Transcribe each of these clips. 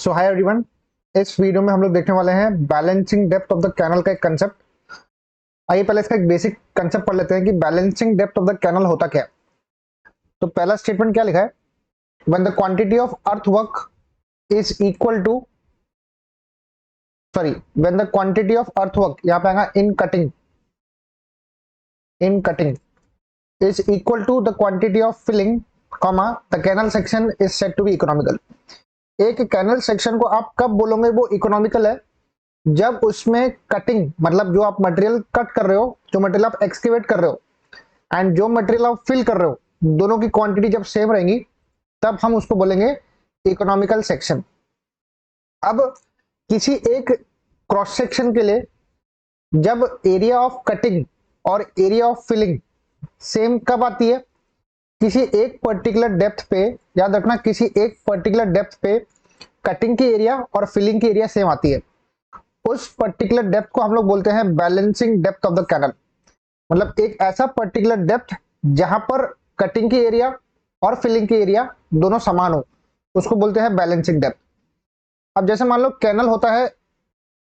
सो hi everyone, इस video में हम लोग देखने वाले हैं balancing depth of the canal का एक कंसेप्ट। आइए पहले इसका एक बेसिक कंसेप्ट पढ़ लेते हैं कि balancing depth of the canal होता क्या है। तो पहला स्टेटमेंट क्या लिखा है, when the quantity of earth work is equal to when the quantity of earth work, यहाँ पे आएगा in cutting is equal to the quantity of filling, the canal section is said to be economical. एक canal section को आप कब बोलोगे वो economical है, जब उसमें कटिंग मतलब जो आप मटेरियल कट कर रहे हो, जो मटेरियल आप एक्सकेवेट कर रहे हो एंड जो मटेरियल आप फिल कर रहे हो, दोनों की क्वांटिटी जब सेम रहेंगी तब हम उसको बोलेंगे इकोनॉमिकल सेक्शन। अब किसी एक क्रॉस सेक्शन के लिए जब एरिया ऑफ कटिंग और एरिया ऑफ फिलिंग सेम कब आती है, किसी एक पर्टिकुलर डेप्थ पे, याद रखना किसी एक पर्टिकुलर डेप्थ पे कटिंग की एरिया और फिलिंग की एरिया सेम आती है। उस पर्टिकुलर डेप्थ को हम लोग बोलते हैं balancing depth of the canal. मतलब एक ऐसा पर्टिकुलर डेप्थ जहां पर कटिंग की एरिया और फिलिंग की एरिया दोनों समान हो, उसको बोलते हैं बैलेंसिंग डेप्थ। अब जैसे मान लो कैनल होता है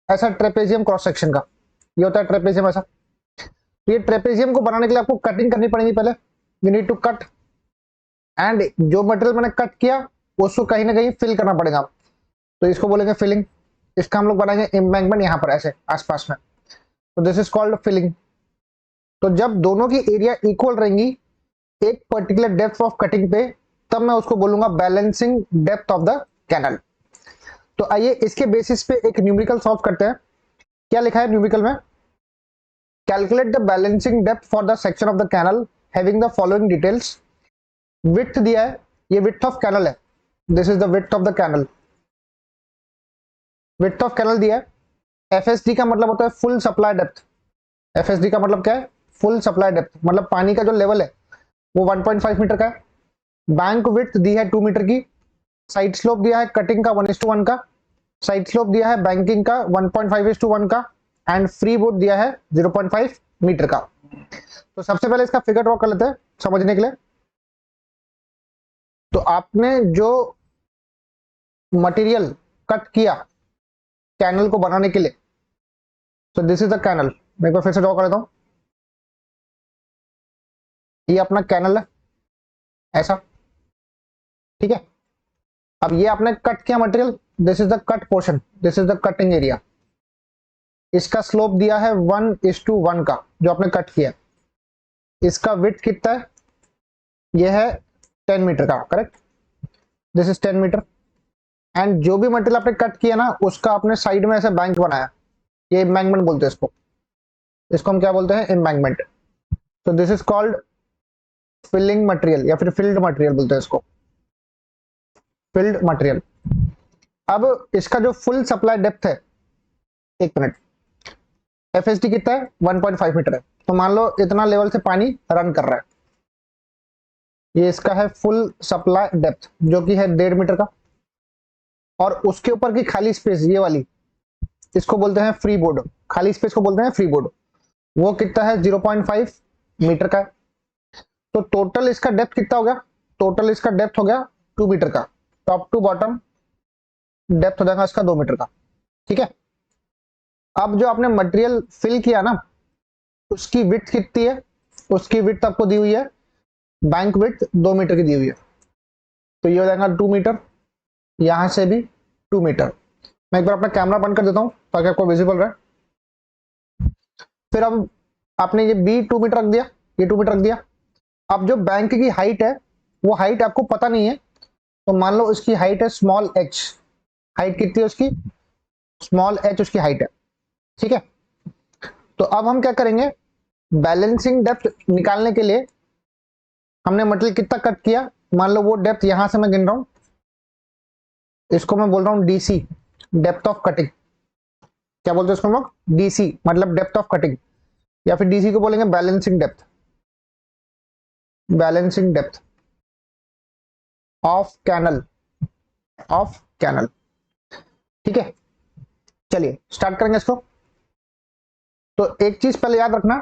ऐसा ट्रेपेजियम क्रॉस सेक्शन का, ये होता है ट्रेपेजियम ऐसा। तो ये ट्रेपेजियम को बनाने के लिए आपको कटिंग करनी पड़ेगी, पहले you need to cut and जो मटेरियल मैंने कट किया उसको कहीं ना कहीं फिल करना पड़ेगा, तो इसको बोलेंगे फिलिंग। इसका हम लोग बनाएंगे एम्बैंकमेंट यहाँ पर ऐसे आसपास में, तो दिस इज कॉल्ड फिलिंग। तो जब दोनों की एरिया इक्वल रहेंगी एक पर्टिकुलर डेप्थ ऑफ कटिंग पे, तब मैं उसको बोलूंगा balancing depth of the canal. तो आइए इसके बेसिस पे एक न्यूमेरिकल सॉल्व करते हैं। क्या लिखा है न्यूमेरिकल में, calculate the balancing depth for the section of the canal having the following details. Width दिया है, ये विड्थ ऑफ कैनल है, this is the width of the canal. Width of canal दिया है। एफएसडी का मतलब होता है फुल सप्लाई डेप्थ। एफएसडी का मतलब क्या है, फुल सप्लाई डेप्थ, मतलब पानी का जो लेवल है वो 1.5 मीटर का है। बैंक विड्थ दी है 2 मीटर की। साइड स्लोप दिया है कटिंग का 1:1 का। साइड स्लोप दिया है बैंकिंग का 1.5:1 का। एंड फ्री वुड दिया है 0.5 मीटर का। तो सबसे पहले इसका फिगर ड्रॉ कर लेते हैं समझने के लिए। तो आपने जो मटेरियल कट किया कैनल को बनाने के लिए, तो दिस इज द कैनल। मैं एक बार फिर से ड्रॉ कर देता हूं, ये अपना कैनल है ऐसा, ठीक है। अब ये आपने कट किया material, this is the cut portion, this is the cutting area. इसका स्लोप दिया है 1:1 का जो आपने कट किया। इसका विड्थ कितना है, ये है 10 मीटर का, correct, this is 10 metre. And जो भी मटेरियल आपने कट किया ना उसका आपने साइड में ऐसे बैंक बनाया, ये एम्बैंकमेंट बोलते हैं इसको। इसको हम क्या बोलते हैं, एम्बैंकमेंट। तो this is called filling material या फिर फिल्ड मटेरियल बोलते हैं इसको, फिल्ड मटेरियल। अब इसका जो फुल सप्लाई डेप्थ है, एक मिनट, एफएसडी कितना है 1.5 मीटर है। तो मान लो इतना लेवल से पानी रन कर रहा है, ये इसका है फुल सप्लाई डेप्थ जो कि है 1.5 मीटर का। और उसके ऊपर की खाली स्पेस ये वाली, इसको बोलते हैं फ्री बोर्ड, खाली स्पेस को बोलते हैं फ्री बोर्ड, वो कितना है 0.5 मीटर का है। तो टोटल इसका डेप्थ कितना हो गया, टोटल इसका डेप्थ हो गया 2 मीटर का, टॉप टू बॉटम डेप्थ हो जाएगा इसका 2 मीटर का, ठीक है। अब जो आपने मटेरियल फिल किया ना उसकी विड्थ कितनी है, उसकी विड्थ आपको दी हुई है, बैंक विड्थ 2 मीटर की दी हुई है, तो ये हो जाएगा 2 मीटर, यहां से भी 2 मीटर। मैं एक बार अपना कैमरा बंद कर देता हूं ताकि आपको विजिबल रहे। फिर अब आपने ये बी 2 मीटर रख दिया, ये 2 मीटर रख दिया। अब जो बैंक की हाइट है वो हाइट आपको पता नहीं है, तो मान लो इसकी हाइट है स्मॉल एच। हाइट कितनी है उसकी, स्मॉल एच उसकी हाइट है, ठीक है। तो अब हम क्या करेंगे, बैलेंसिंग डेप्थ निकालने के लिए हमने मटेरियल कितना कट किया, मान लो वो डेप्थ यहां से मैं गिन रहा हूं, इसको मैं बोल रहा हूं डीसी, डेप्थ ऑफ कटिंग। क्या बोलते हैं इसको हम लोग, डीसी मतलब डेप्थ ऑफ कटिंग, या फिर डीसी को बोलेंगे balancing depth, balancing depth of canal, of canal, ठीक है। चलिए स्टार्ट करेंगे इसको। तो एक चीज पहले याद रखना,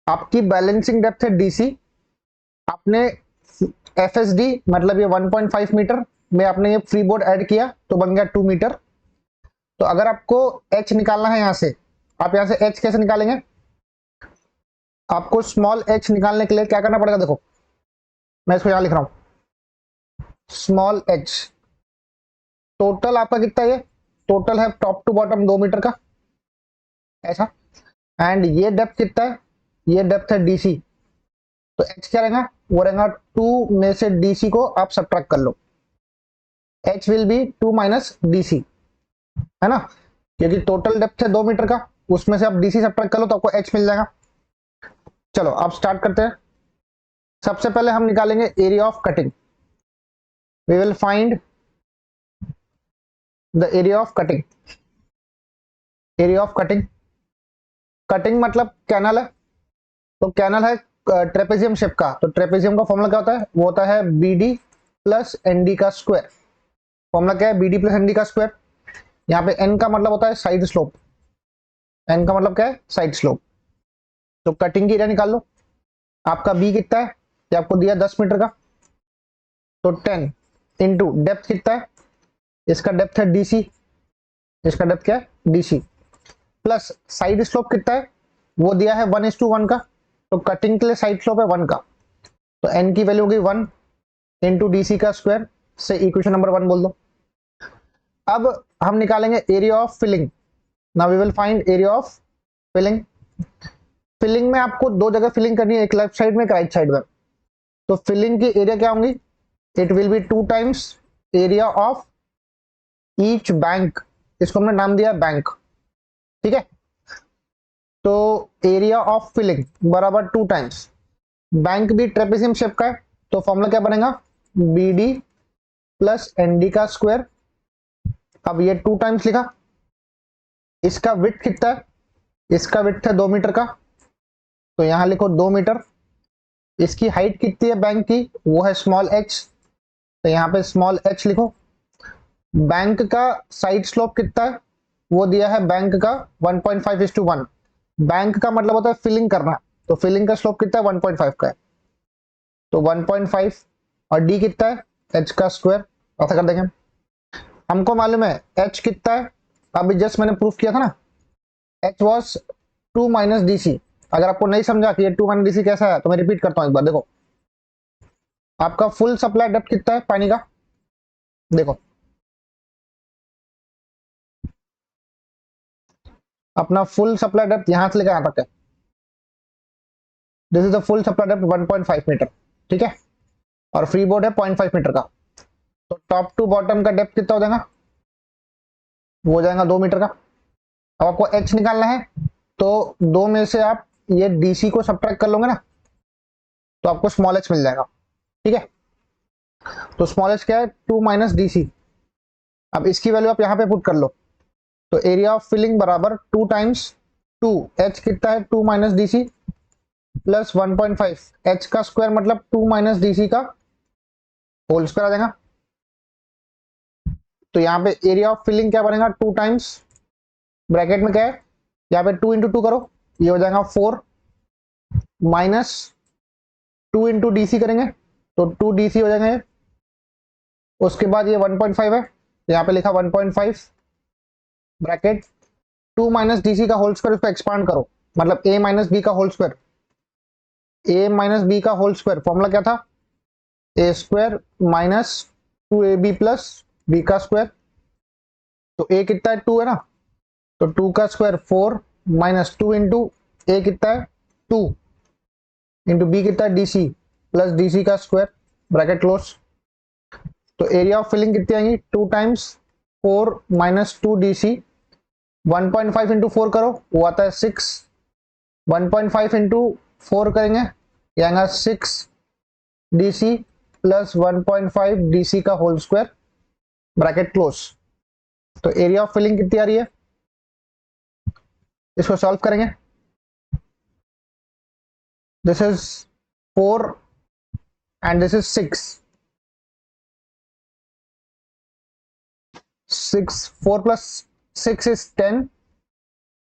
आपकी बैलेंसिंग डेप्थ है डीसी, आपने एफएसडी मतलब ये 1.5 मीटर में आपने ये फ्री बोर्ड ऐड किया तो बन गया 2 मीटर। तो अगर आपको h निकालना है यहां से, आप यहां से h कैसे निकालेंगे? आपको स्मॉल h निकालने के लिए क्या करना पड़ेगा? देखो मैं इसको यहां लिख रहा हूं, स्मॉल h। टोटल आपका कितना है? ये टोटल है टॉप टू बॉटम 2 मीटर का ऐसा। एंड ये डेप्थ कितना है? ये डेप्थ है dc। तो h क्या रहेगा? वो रहेगा 2 में से dc को आप सब्ट्रैक्ट कर लो, h will be 2 minus dc, है ना, क्योंकि टोटल डेप्थ है 2 मीटर का, उसमें से आप dc सब्ट्रैक्ट कर लो तो आपको h मिल जाएगा। चलो अब स्टार्ट करते हैं। सबसे पहले हम निकालेंगे area of cutting. We will find the area of cutting. Area of cutting, cutting मतलब कैनल है, तो कैनल है ट्रेपेजियम शेप का। तो ट्रेपेजियम का फॉर्मूला क्या होता है? वो होता है BD प्लस ND का स्क्वायर। फॉर्मूला क्या है? BD प्लस ND का स्क्वायर। यहाँ पे N का मतलब होता है साइड स्लोप। N का मतलब क्या है? Side slope. तो कटिंग की एरिया निकाल लो। आपका B कितना है? ये आपको दिया 10 मीटर का, तो 10 इंटू डेप्थ कितना है? इसका डेप्थ है DC, इसका डेप्थ क्या है? DC, प्लस साइड स्लोप कितना है? वो दिया है 1:1 का। तो कटिंग के लिए साइड स्लोप है 1 का, तो N की वैल्यू होगी 1 इंटू DC का स्क्वायर, से इक्वेशन नंबर 1 बोल दो। अब हम निकालेंगे area of filling. Now we will find area of filling. Filling में आपको 2 जगह फिलिंग करनी है, एक लेफ्ट साइड में एक राइट साइड में। तो फिलिंग की एरिया क्या होंगी? It will be 2 times area of each bank. इसको हमने नाम दिया बैंक, ठीक है। तो एरिया ऑफ फिलिंग बराबर 2 टाइम्स, बैंक भी ट्रेपेजियम शेप का है, तो फॉर्मूला क्या बनेगा? BD प्लस ND का स्क्वायर। अब ये 2 टाइम्स लिखा। इसका विड्थ कितना है? इसका विड्थ है 2 मीटर का, तो यहां लिखो 2 मीटर। इसकी हाइट कितनी है बैंक की? वो है स्मॉल h, तो यहाँ पे स्मॉल h लिखो। बैंक का साइड स्लोप कितना है? वो दिया है बैंक का 1.5:1। बैंक का मतलब होता है फिलिंग करना, तो फिलिंग का स्लोप कितना है? 1.5 का है, तो 1.5। और d कितना है? h का स्क्वायर। ऐसा कर देंगे। हमको मालूम है h कितना है, अभी जस्ट मैंने प्रूफ किया था ना, h वॉज 2 माइनस DC। अगर आपको नहीं समझा कि ये 2 माइनस DC कैसा है, तो मैं रिपीट करता हूं एक बार। देखो आपका फुल सप्लाई डेप्थ कितना है पानी का? देखो अपना फुल सप्लाई डेप्थ यहां से लेकर यहां तक है। This is the full supply depth 1.5 metre, ठीक है। और फ्री बोर्ड है 0.5 मीटर का, तो टॉप टू बॉटम का डेप्थ कितना हो जाएगा? वो हो जाएगा 2 मीटर का। अब आपको h निकालना है, तो 2 में से आप ये DC को सब्ट्रैक्ट कर लोगे ना, तो आपको स्मॉल h मिल जाएगा, ठीक है। तो स्मॉल h क्या है? 2 माइनस DC। अब इसकी वैल्यू आप यहां पे पुट कर लो, तो एरिया ऑफ फिलिंग बराबर 2 टाइम्स 2, h कितना है? 2 माइनस DC प्लस 1.5, h का स्क्वायर मतलब 2 माइनस DC का होल स्क्वायर आ जाएगा। तो यहाँ पे एरिया ऑफ फिलिंग क्या बनेगा? 2 टाइम्स, ब्रैकेट में क्या है? यहाँ पे 2 इंटू 2 करो, ये हो जाएगा 4, माइनस 2 इंटू DC करेंगे तो 2 DC हो जाएंगे। उसके बाद ये 1.5 है, यहाँ पे लिखा 1.5 ब्रैकेट 2 माइनस DC का होल स्क्वायर, उसको एक्सपांड करो, मतलब A माइनस B का whole square. A minus B का होल स्क्वायर फॉर्मूला क्या था? A square minus 2AB plus B का स्क्वायर। तो A कितना है? 2 है ना, तो 2 का स्क्वायर 4 माइनस 2 इंटू A कितना है? 2 इंटू B कितना है? DC प्लस DC का स्क्वायर, ब्रैकेट क्लोज। तो एरिया ऑफ फिलिंग कितनी आएंगी? 2 टाइम्स 4 माइनस 2 DC, 1.5 इंटू 4 करो, वो आता है 6, 1.5 इंटू 4 करेंगे, ये आएगा 6 DC प्लस 1.5 DC का होल स्क्वायर, ब्रैकेट क्लोज। तो एरिया ऑफ फिलिंग कितनी आ रही है? इसको सॉल्व करेंगे। This is 4 and this is 6, 4 plus 6 is 10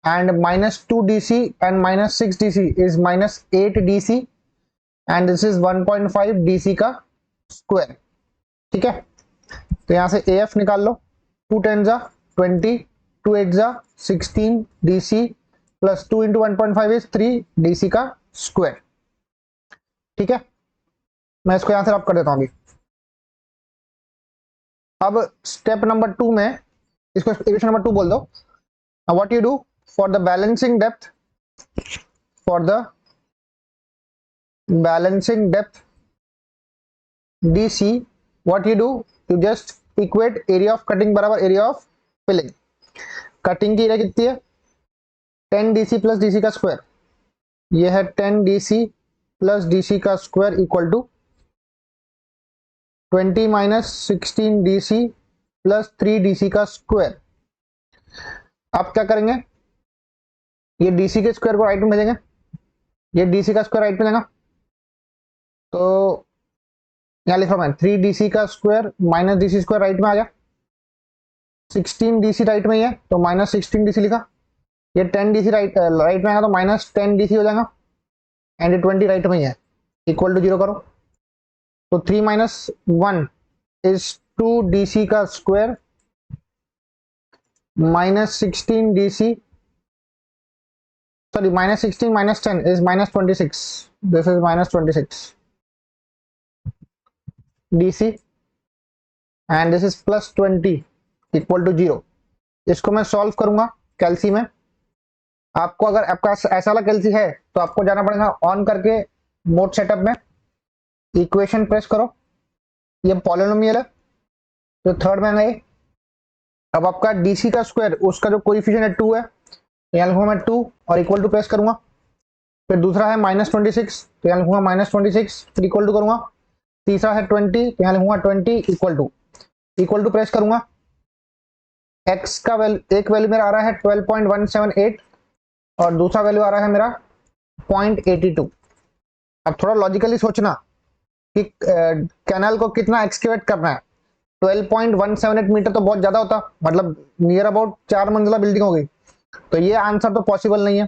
and minus 2 DC and minus 6 DC is minus 8 DC and this is 1.5 DC का square, ठीक है। तो यहाँ से AF निकाल लो, 2 10 जा 20, 2 8 जा 16 DC plus 2 into 1.5 is 3 DC का स्क्वायर। ठीक है, मैं इसको यहां से रब कर देता हूं अभी। अब स्टेप नंबर 2 में इसको इक्वेशन नंबर 2 बोल दो। What you do for the balancing depth, for the balancing depth DC, what you do, you just equate area of cutting बराबर area of filling। कटिंग की एरिया कितनी है, 10 DC प्लस DC का square, ये है 10 DC plus DC का square equal to 20 minus 16 DC plus 3 DC का square. आप क्या करेंगे, ये DC के स्क्वायर को राइट में भेजेंगे, ये DC का स्क्वायर राइट में जाएगा, तो यहाँ लिख रहा हूं मैं 3 DC का square minus DC square right में आ गया, 16 DC राइट में ही है तो माइनस 16 DC लिखा, ये 10 DC राइट में आएगा तो माइनस 10 DC हो जाएगा, एंड 20 राइट में ही है, इक्वल टू 0 करो, तो 3 माइनस 1 इज 2 DC का square minus 16 DC, sorry minus 16 minus 10 is minus 26, this is minus 26 DC and this is plus 20 equal to 0। इसको मैं सॉल्व करूंगा कैल्सी में। आपको अगर आपका ऐसा वाला कैल्सी है तो आपको जाना पड़ेगा ऑन करके मोड सेटअप में, इक्वेशन प्रेस करो, ये पॉलिनोमियल है तो थर्ड में आएगा। अब आपका DC का स्क्वायर उसका जो कोएफिशिएंट है 2 है, यहाँ लिखूंगा मैं 2 और इक्वल टू प्रेस करूंगा। फिर दूसरा है माइनस 26 तो यहाँ लिखूंगा माइनस 26 फिर इक्वल टू करूंगा। तीसरा है 20 तो यहाँ लिखूंगा 20 इक्वल टू प्रेस करूंगा। x का एक वैल्यू मेरा आ रहा है 12.178 और दूसरा वैल्यू आ रहा है मेरा 0.82। अब थोड़ा लॉजिकली सोचना कि कैनाल को कितना एक्सकेवेट करना है। 12.178 मीटर तो बहुत ज्यादा होता, मतलब नियर अबाउट 4 मंजिला बिल्डिंग हो गई, तो ये आंसर तो पॉसिबल नहीं है।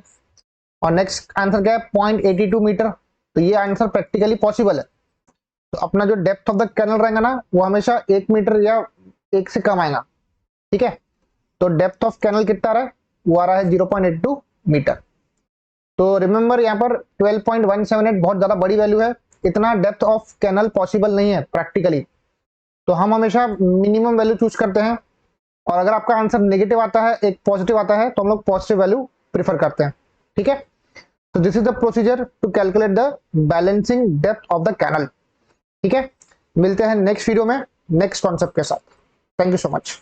और नेक्स्ट आंसर क्या है 0.82 मीटर, तो ये आंसर प्रैक्टिकली पॉसिबल है। तो अपना जो डेप्थ ऑफ द कैनल रहेगा ना वो हमेशा 1 मीटर या 1 से कम आएगा। ठीक है, तो डेप्थ ऑफ कैनल कितना रहा है, वो आ रहा है 0.82 मीटर। तो रिमेंबर यहाँ पर 12.178 बहुत ज्यादा बड़ी वैल्यू है, इतना डेप्थ ऑफ कैनल पॉसिबल नहीं है प्रैक्टिकली, तो हम हमेशा मिनिमम वैल्यू चूज करते हैं। और अगर आपका आंसर नेगेटिव आता है, एक पॉजिटिव आता है, तो हम लोग पॉजिटिव वैल्यू प्रीफर करते हैं। ठीक है, तो this is the procedure to calculate the balancing depth of the canal. ठीक है, मिलते हैं नेक्स्ट वीडियो में नेक्स्ट कॉन्सेप्ट के साथ। Thank you so much.